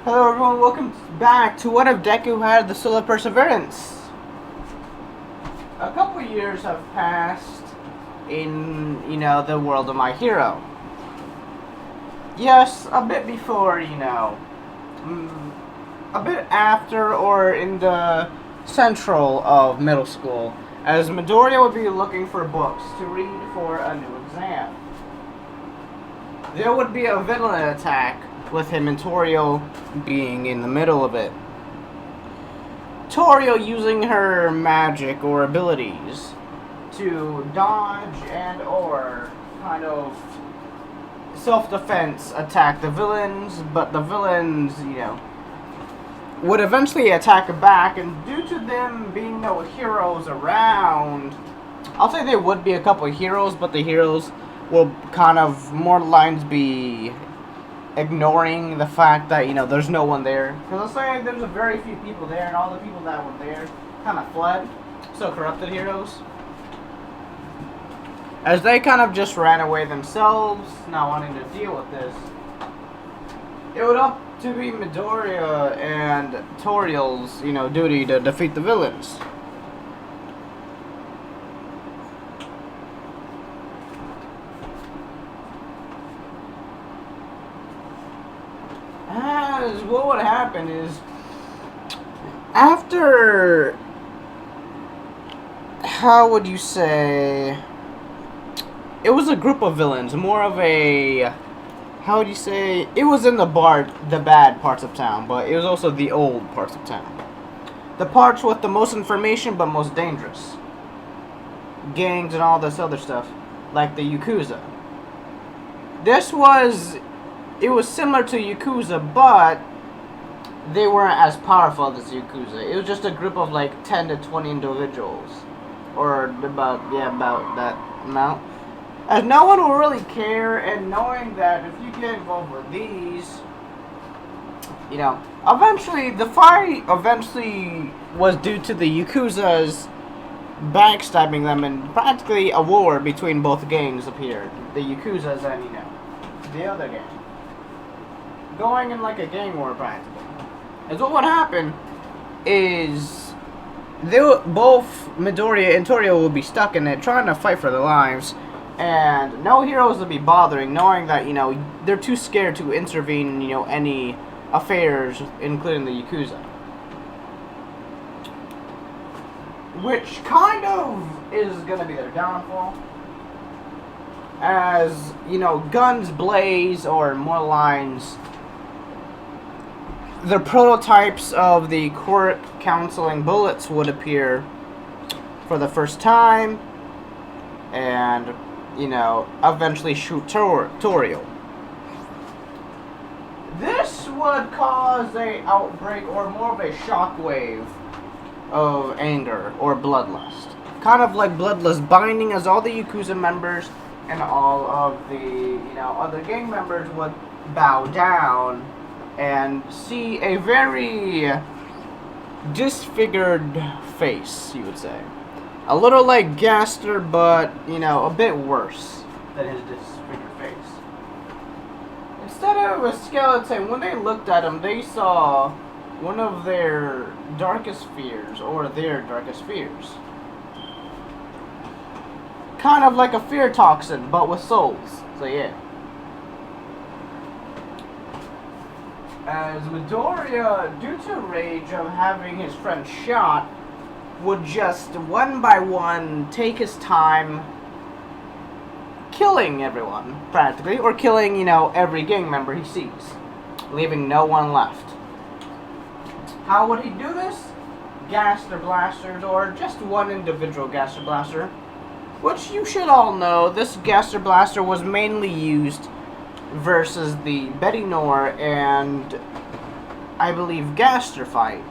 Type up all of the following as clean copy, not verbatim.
Hello everyone, welcome back to What If Deku Had the Soul of Perseverance. A couple years have passed in, the world of my hero. Yes, a bit before, a bit after or in the central of middle school, as Midoriya would be looking for books to read for a new exam. There would be a villain attack with him and Torio being in the middle of it. Torio using her magic or abilities to dodge and or kind of self-defense attack the villains, but the villains, would eventually attack back, and due to them being no heroes around, I'll say there would be a couple of heroes, but the heroes will kind of more lines be ignoring the fact that there's no one there, because let's say there's a very few people there and all the people that were there kind of fled, so corrupted heroes, as they kind of just ran away themselves, not wanting to deal with this. It would up to be Midoriya and Toriel's duty to defeat the villains. As what would happen is, after, how would you say, it was a group of villains, more of a, how would you say, it was in the bad parts of town, but it was also the old parts of town. The parts with the most information but most dangerous. Gangs and all this other stuff, like the Yakuza. It was similar to Yakuza, but they weren't as powerful as Yakuza. It was just a group of like 10 to 20 individuals. Or about that amount. As no one will really care, and knowing that if you get involved with these, eventually, the fight was due to the Yakuza's backstabbing them, and practically a war between both gangs appeared. The Yakuza's and, the other gang. Going in like a gang war practically. And what would happen is both Midoriya and Torio would be stuck in it, trying to fight for their lives, and no heroes would be bothering, knowing that they're too scared to intervene in any affairs, including the Yakuza, which kind of is gonna be their downfall. As guns blaze, or more lines, the prototypes of the court counseling bullets would appear for the first time, and eventually shoot Torio. This would cause a outbreak, or more of a shockwave of anger or bloodlust, kind of like bloodlust binding, as all the Yakuza members and all of the other gang members would bow down and see a very disfigured face, you would say. A little like Gaster, but, a bit worse than his disfigured face. Instead of a skeleton, when they looked at him, they saw one of their darkest fears, or their darkest fears. Kind of like a fear toxin, but with souls. So, yeah. As Midoriya, due to rage of having his friend shot, would just one by one take his time killing everyone, practically, or killing, every gang member he sees, leaving no one left. How would he do this? Gaster blasters, or just one individual Gaster blaster, which you should all know, this Gaster blaster was mainly used versus the Betty Nor and, I believe, Gaster fight.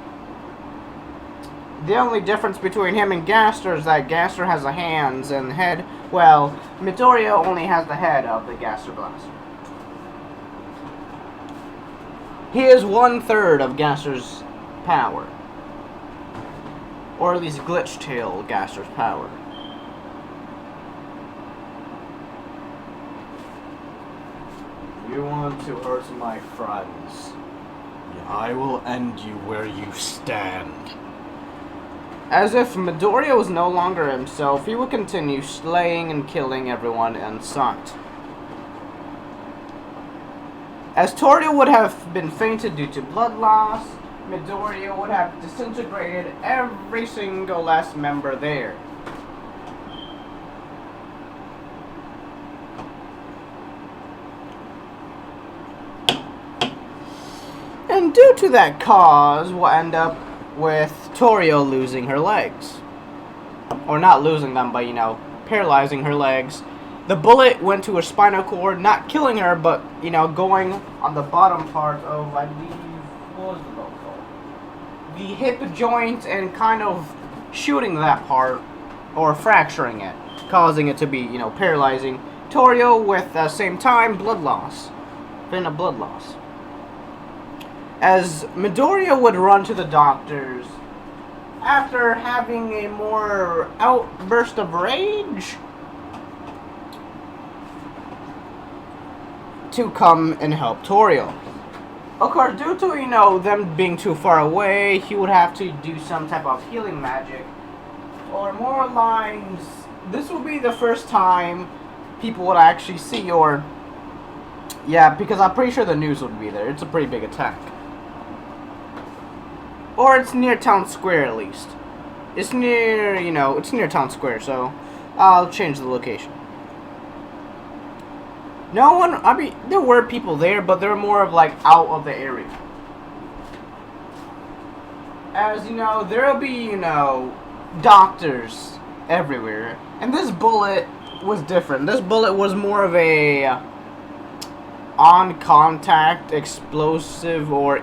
The only difference between him and Gaster is that Gaster has the hands and head, while Midoriya only has the head of the Gaster blaster. He is 1/3 of Gaster's power, or at least Glitch Tail Gaster's power. You want to hurt my friends. You I will end you where you stand. As if Midoriya was no longer himself, he would continue slaying and killing everyone in sight. As Torio would have been fainted due to blood loss, Midoriya would have disintegrated every single last member there. And due to that cause, we'll end up with Torio losing her legs. Or not losing them, but, paralyzing her legs. The bullet went to her spinal cord, not killing her, but, going on the bottom part of, I believe, what was the bone called? The hip joint, and kind of shooting that part, or fracturing it, causing it to be, paralyzing Torio with, at the same time, blood loss. Vein blood loss. As Midoriya would run to the doctors, after having a more outburst of rage, to come and help Torio. Of course, due to, them being too far away, he would have to do some type of healing magic. Or more lines, this will be the first time people would actually see, or, yeah, because I'm pretty sure the news would be there. It's a pretty big attack. Or it's near town square, at least. It's near, it's near town square, so I'll change the location. No one, I mean, there were people there, but they're more of, out of the area. As, there'll be, doctors everywhere. And this bullet was different. This bullet was more of a on-contact explosive, or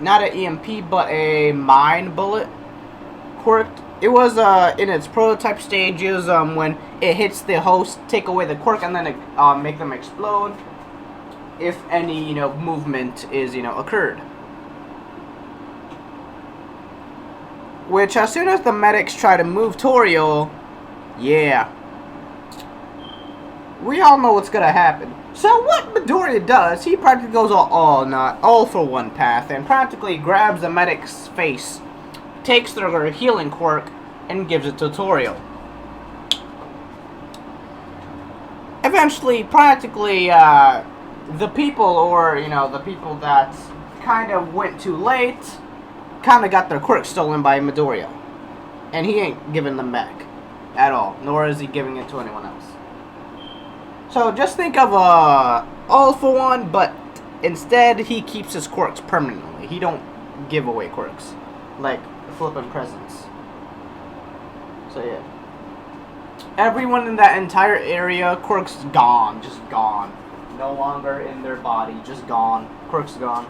not an EMP, but a mine bullet quirk. It was in its prototype stages when it hits the host, take away the quirk, and then it, make them explode if any movement is occurred. Which, as soon as the medics try to move Torio, yeah, we all know what's gonna happen. So what Midoriya does, he practically goes all for one path, and practically grabs the medic's face, takes their healing quirk, and gives it to Torio. Eventually, practically, the people, or, the people that kind of went too late, kind of got their quirks stolen by Midoriya. And he ain't giving them back at all, nor is he giving it to anyone else. So just think of all for one, but instead he keeps his quirks permanently. He don't give away quirks like flipping presents. So yeah, everyone in that entire area, quirks gone, just gone, no longer in their body, just gone, quirks gone.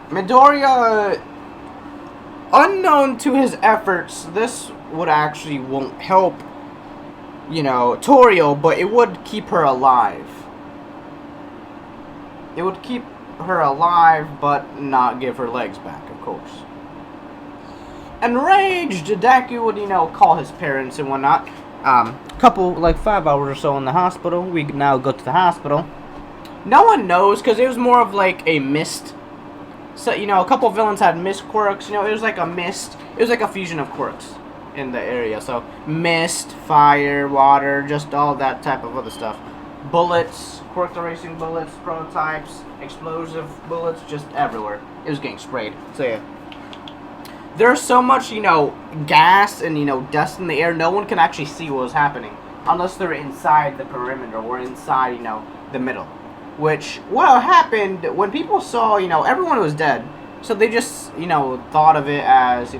Midoriya, unknown to his efforts, this would actually won't help Torio, but it would keep her alive. It would keep her alive, but not give her legs back, of course. Enraged, Deku would, call his parents and whatnot. Couple, 5 hours or so in the hospital. We now go to the hospital. No one knows, because it was more of a mist. So, a couple villains had mist quirks. It was like a mist. It was like a fusion of quirks in the area. So mist, fire, water, just all that type of other stuff. Bullets, quirk erasing bullets, prototypes, explosive bullets, just everywhere. It was getting sprayed. So yeah, there's so much gas and dust in the air, no one can actually see what was happening unless they're inside the perimeter or inside the middle. Which what happened when people saw everyone was dead, so they just thought of it as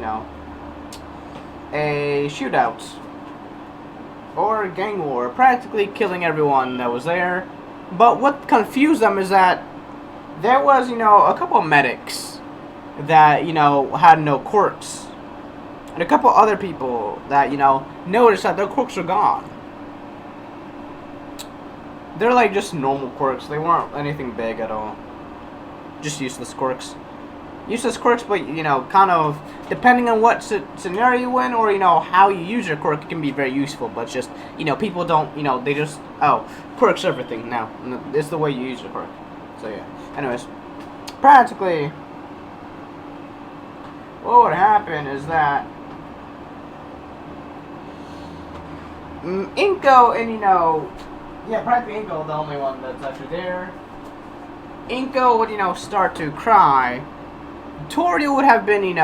a shootout or a gang war, practically killing everyone that was there. But what confused them is that there was a couple of medics that had no quirks, and a couple other people that noticed that their quirks were gone. They're just normal quirks. They weren't anything big at all. Just useless quirks. Useless quirks, but kind of depending on what scenario you in, or how you use your quirk, it can be very useful. But just people don't they just quirks everything now. It's the way you use your quirk. So yeah. Anyways, practically, what would happen is that Inko and, yeah, practically Inko, the only one that's actually there. Inko would, start to cry. Toria would have been,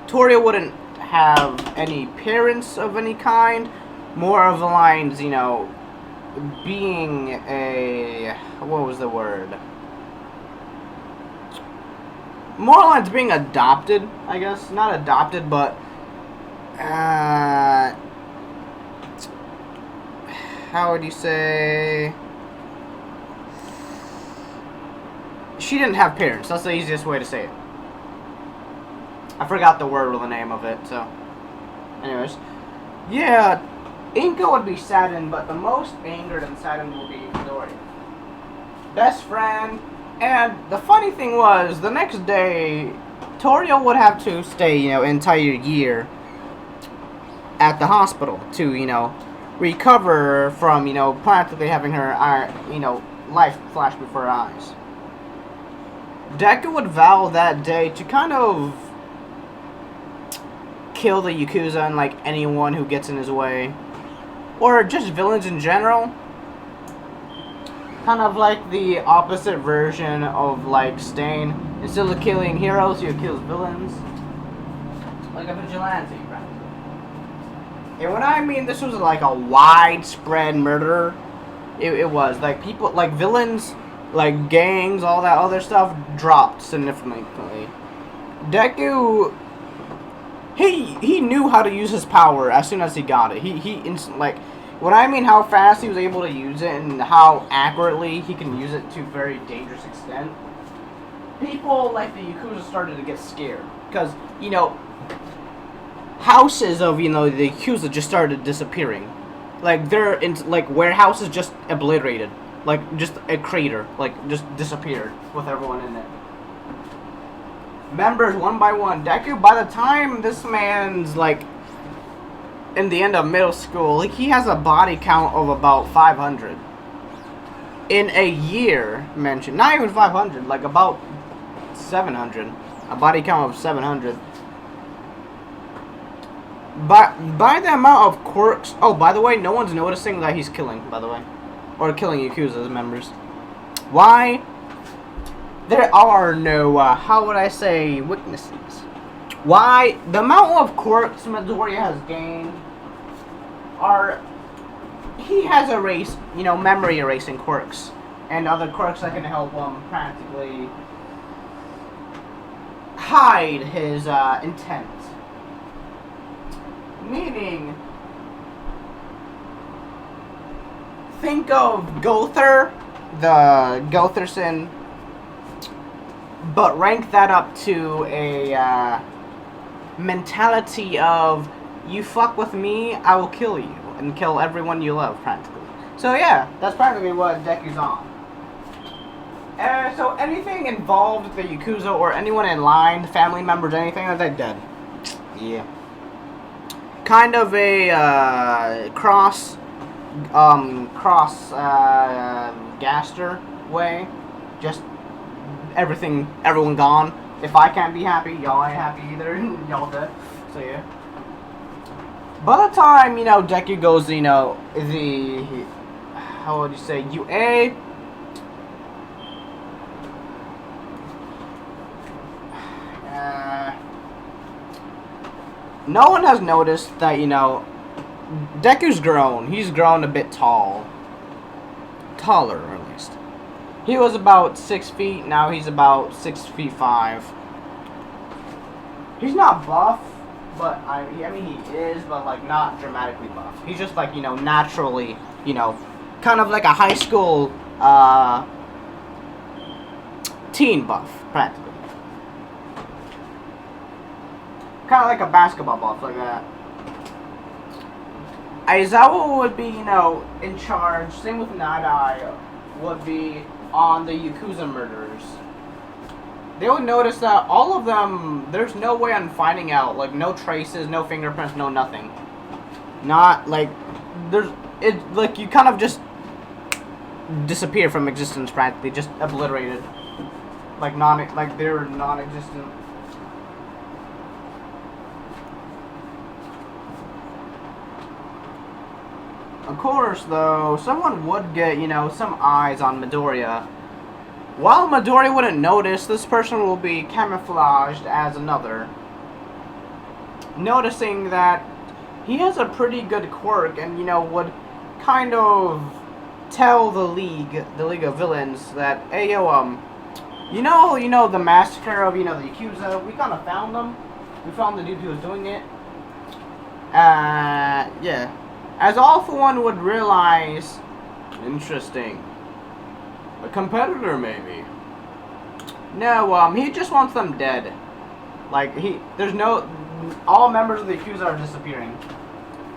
Toria wouldn't have any parents of any kind. More of the lines, being a, what was the word? More lines being adopted, I guess. Not adopted, but, how would you say? She didn't have parents. That's the easiest way to say it. I forgot the word or the name of it, so. Anyways. Yeah, Inko would be saddened, but the most angered and saddened will be Midori. Best friend. And the funny thing was, the next day, Toria would have to stay, an entire year at the hospital to, recover from, practically having her, life flash before her eyes. Deku would vow that day to kind of kill the Yakuza and, anyone who gets in his way. Or just villains in general. Kind of like the opposite version of, Stain. Instead of killing heroes, he kills villains. Like a vigilante, right? And when I mean this was like a widespread murder, it was. People, villains, gangs, all that other stuff dropped significantly. Deku, he knew how to use his power as soon as he got it. He instantly, when I mean how fast he was able to use it and how accurately he can use it to a very dangerous extent, people like the Yakuza started to get scared. Because, houses of, the Yakuza just started disappearing. They're in, warehouses just obliterated. Just a crater. Just disappeared with everyone in it. Members, one by one. Deku, by the time this man's, in the end of middle school, he has a body count of about 500. In a year, mentioned. Not even 500, about 700. A body count of 700. But by the amount of quirks... Oh, by the way, no one's noticing that he's killing, by the way. Or killing Yakuza's members. Why? There are no, how would I say, weaknesses. Why? The amount of quirks Midori has gained are... He has erased, memory erasing quirks. And other quirks that can help him practically hide his intent. Meaning, think of Gother, the Gotherson, but rank that up to a mentality of, you fuck with me, I will kill you, and kill everyone you love, practically. So yeah, that's practically what Deku's on. So anything involved with the Yakuza or anyone in line, family members, anything, they're dead. Yeah. Kind of a Gaster way. Just everyone gone. If I can't be happy, y'all ain't happy either. Y'all dead. So yeah. By the time, Deku goes, the, how would you say, UA, no one has noticed that, Deku's grown. He's grown a bit tall. Taller, at least. He was about 6 feet, now he's about 6'5". He's not buff, but, I mean, he is, but, not dramatically buff. He's just, naturally, kind of like a high school, teen buff, practically. Kind of like a basketball buff, like that. Aizawa would be, in charge. Same with Night would be on the Yakuza murderers. They would notice that all of them, there's no way on finding out. No traces, no fingerprints, no nothing. Not, you kind of just disappear from existence practically. Just obliterated. like they're non-existent. Of course, though, someone would get, some eyes on Midoriya. While Midoriya wouldn't notice, this person will be camouflaged as another. Noticing that he has a pretty good quirk and, would kind of tell the League of Villains that, hey, yo, the massacre of, the Yakuza, we kind of found them. We found the dude who was doing it. Yeah. As All For One would realize, interesting. A competitor, maybe. No, he just wants them dead. Like, all members of the Yakuza are disappearing.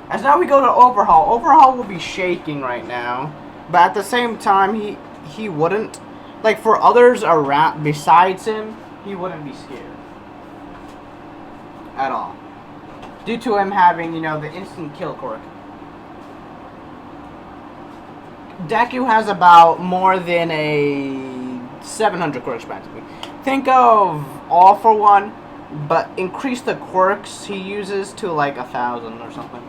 As now we go to Overhaul. Overhaul will be shaking right now. But at the same time, he wouldn't. Like, for others around, besides him, he wouldn't be scared. At all. Due to him having, the instant kill quirk. Deku has about more than a 700 quirks practically. Think of All For One, but increase the quirks he uses to like 1,000 or something.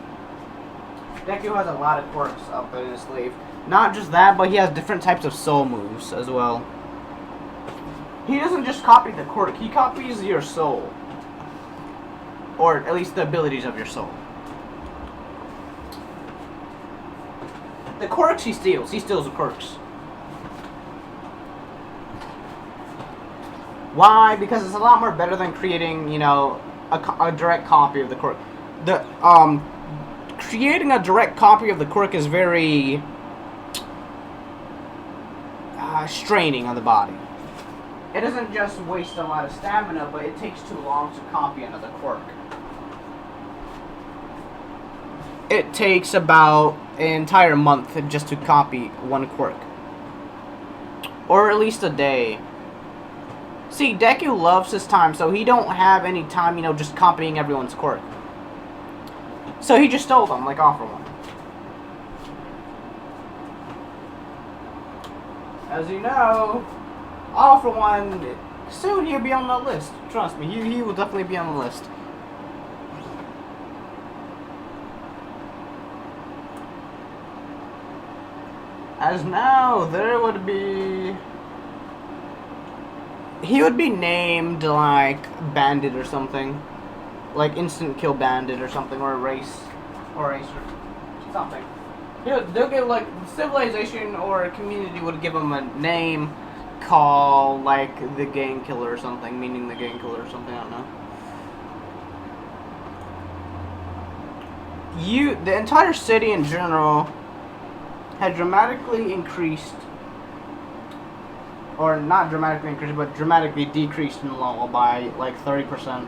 Deku has a lot of quirks up in his sleeve. Not just that, but he has different types of soul moves as well. He doesn't just copy the quirk, he copies your soul. Or at least the abilities of your soul. The quirks he steals the quirks. Why? Because it's a lot more better than creating, a direct copy of the quirk. Creating a direct copy of the quirk is very straining on the body. It doesn't just waste a lot of stamina, but it takes too long to copy another quirk. It takes about an entire month just to copy one quirk. Or at least a day. See, Deku loves his time, so he don't have any time, just copying everyone's quirk. So he just stole them, like All For One. As you know, All For One, soon he'll be on the list. Trust me, he will definitely be on the list. As now, there would be... He would be named, like, Bandit or something. Like, Instant Kill Bandit or something, or Race, or something. They'll give, like, Civilization or a community would give him a name called, like, the Gang Killer or something, meaning the Gang Killer or something, I don't know. The entire city in general had dramatically increased, or not dramatically increased, but dramatically decreased in law by like 30%.